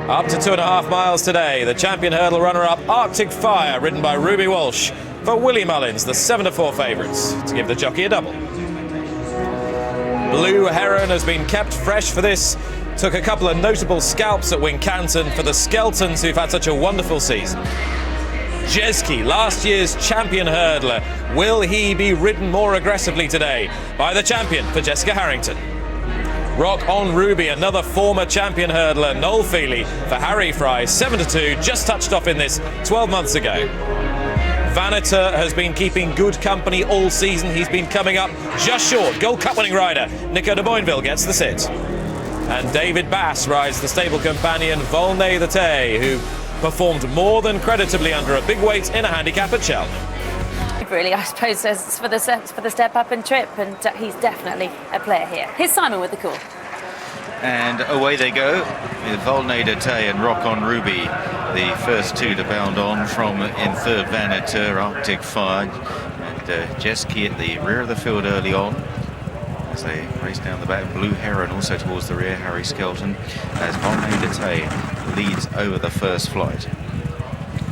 Up to 2.5 miles today, the champion hurdle runner-up Arctic Fire, ridden by Ruby Walsh, for Willie Mullins, the 7-4 favourites, to give the jockey a double. Blue Heron has been kept fresh for this. Took a couple of notable scalps at Wincanton for the Skeltons, who've had such a wonderful season. Jezki, last year's champion hurdler, will he be ridden more aggressively today by the champion for Jessica Harrington? Rock on Ruby, another former champion hurdler, Noel Feely for Harry Fry, 7-2, just touched off in this 12 months ago. Vaneter has been keeping good company all season. He's been coming up just short. Gold Cup winning rider Nico de Boinville gets the sit. And David Bass rides the stable companion Volnay the Thaix, who performed more than creditably under a big weight in a handicap at Cheltenham. Really, I suppose it's for the step up and trip, and he's definitely a player here. Here's Simon with the call. And away they go with Volnay de Thaix and Rock on Ruby, the first two to bound on from in third Vaneter, Arctic Fire, and Jezki at the rear of the field early on as they race down the back. Blue Heron also towards the rear, Harry Skelton, as Volnay de Thaix leads over the first flight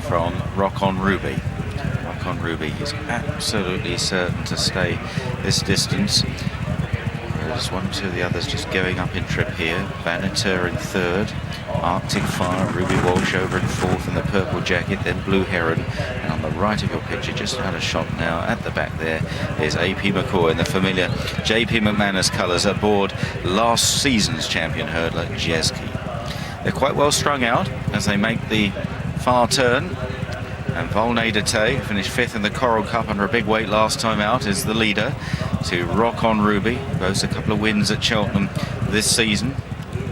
from Rock on Ruby. Rock on Ruby is absolutely certain to stay this distance. There's one, two of the others just going up in trip here. Vaneter in third, Arctic Fire, Ruby Walsh over in fourth in the purple jacket, then Blue Heron. And on the right of your picture, just out of shot now at the back there, is AP McCoy in the familiar JP McManus colours aboard last season's champion hurdler, Jezki. They're quite well strung out as they make the far turn. And Volnay de Thaix finished fifth in the Coral Cup under a big weight last time out, is the leader to Rock on Ruby. Boasts a couple of wins at Cheltenham this season.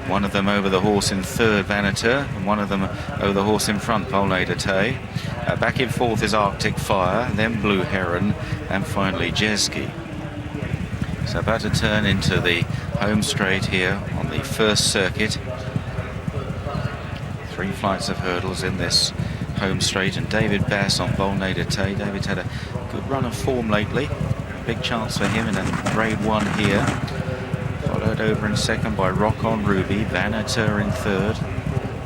One of them over the horse in third, Vaneter, and one of them over the horse in front, Volnay de Thaix. Back in fourth is Arctic Fire, then Blue Heron, and finally Jezki. So about to turn into the home straight here on the first circuit. 3 flights of hurdles in this home straight, and David Bass on Volnay de Thaix. David's had a good run of form lately. Big chance for him in a grade 1 here. Followed over in second by Rock on Ruby. Vaneter in third.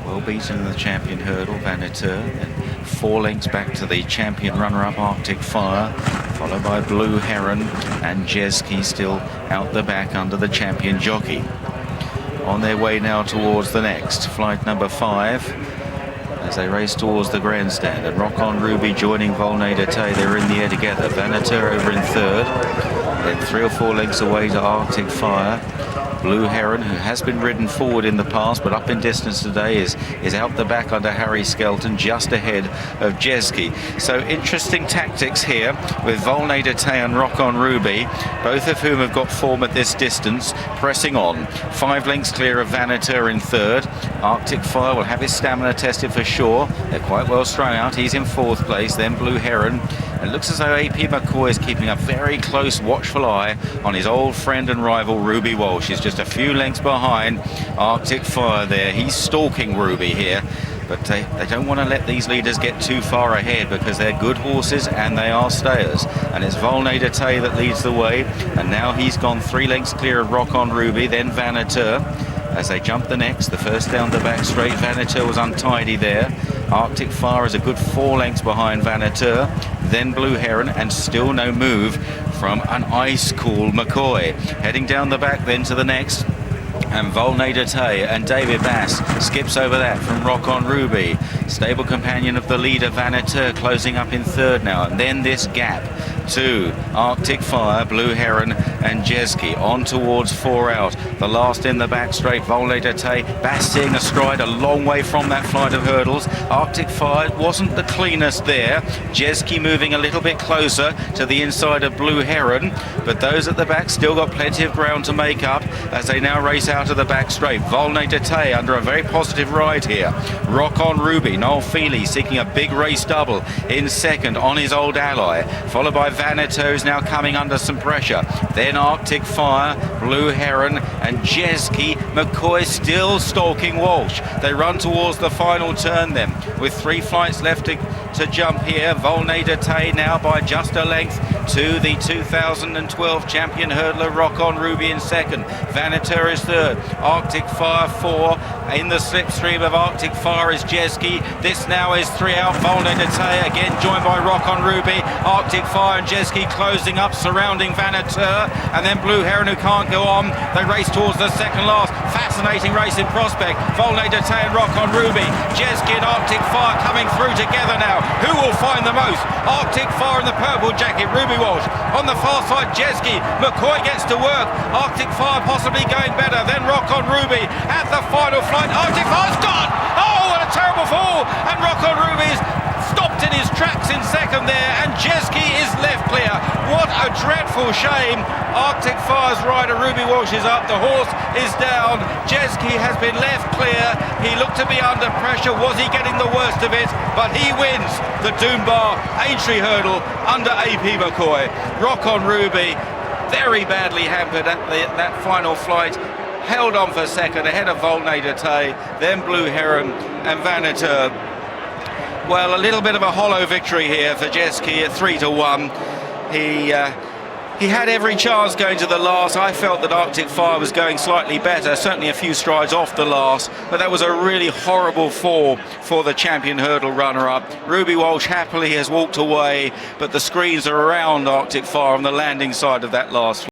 Well beaten in the champion hurdle, Vaneter. And 4 lengths back to the champion runner-up, Arctic Fire. Followed by Blue Heron and Jezki still out the back under the champion jockey. On their way now towards the next, flight number 5. As they race towards the grandstand, and Rock on Ruby joining Volnay de Thaix. They're in the air together. Vaneter over in third, then 3 or 4 lengths away to Arctic Fire. Blue Heron, who has been ridden forward in the past but up in distance today, is out the back under Harry Skelton, just ahead of Jezki. So interesting tactics here with Volnay de Thaix and Rock on Ruby, both of whom have got form at this distance, pressing on. 5 lengths clear of Vaneter in third. Arctic Fire will have his stamina tested for sure. They're quite well strung out. He's in fourth place, then Blue Heron. It looks as though AP McCoy is keeping a very close, watchful eye on his old friend and rival Ruby Walsh. He's just a few lengths behind Arctic Fire there. He's stalking Ruby here, but they don't want to let these leaders get too far ahead because they're good horses and they are stayers. And it's Volnay de Thaix that leads the way, and now he's gone 3 lengths clear of Rock on Ruby, then Vaneter. As they jump the next, the first down the back straight, Vaneter was untidy there. Arctic Fire is a good 4 lengths behind Vaneter, then Blue Heron, and still no move from an ice-cool McCoy. Heading down the back then to the next, and Volnay de Thaix and David Bass skips over that from Rock on Ruby. Stable companion of the leader, Vaneter, closing up in third now, and then this gap to Arctic Fire, Blue Heron and Jezki on towards 4 out. The last in the back straight, Volnay de Thaix. Bass seeing a stride a long way from that flight of hurdles. Arctic Fire wasn't the cleanest there. Jezki moving a little bit closer to the inside of Blue Heron, but those at the back still got plenty of ground to make up as they now race out of the back straight. Volnay de Thaix under a very positive ride here. Rock on Ruby, Noel Feely seeking a big race double in second on his old ally, followed by Vaneter, who's now coming under some pressure. Then Arctic Fire, Blue Heron and Jezki. McCoy still stalking Walsh. They run towards the final turn then with 3 flights left to jump here. Volnay de Thaix now by just a length to the 2012 champion hurdler Rock on Ruby in second. Vaneter is third. Arctic Fire 4. In the slipstream of Arctic Fire is Jezki. This now is 3 out. Volnay de Thaix again joined by Rock on Ruby. Arctic Fire and Jezki closing up, surrounding Vanateur. And then Blue Heron, who can't go on. They race towards the second last. Fascinating race in prospect. Volnay de Thaix and Rock on Ruby. Jezki and Arctic Fire coming through together now. Who will find the most? Arctic Fire in the purple jacket. Ruby Walsh on the far side. Jezki. McCoy gets to work. Arctic Fire possibly going better. Then Rock on Ruby at the final flight. Arctic Fire's gone! Oh, what a terrible fall! And Rock on Ruby's stopped in his tracks in second there, and Jezki is left clear. What a dreadful shame. Arctic Fire's rider Ruby Walsh is up, the horse is down. Jezki has been left clear. He looked to be under pressure. Was he getting the worst of it? But he wins the Dunbar Aintree hurdle under AP McCoy. Rock on Ruby, very badly hampered at that final flight. Held on for second ahead of Volnay de Thaix, then Blue Heron and Vanateur. Well, a little bit of a hollow victory here for Jezki at 3-1. He had every chance going to the last. I felt that Arctic Fire was going slightly better, certainly a few strides off the last, but that was a really horrible fall for the champion hurdle runner-up. Ruby Walsh happily has walked away, but the screens are around Arctic Fire on the landing side of that last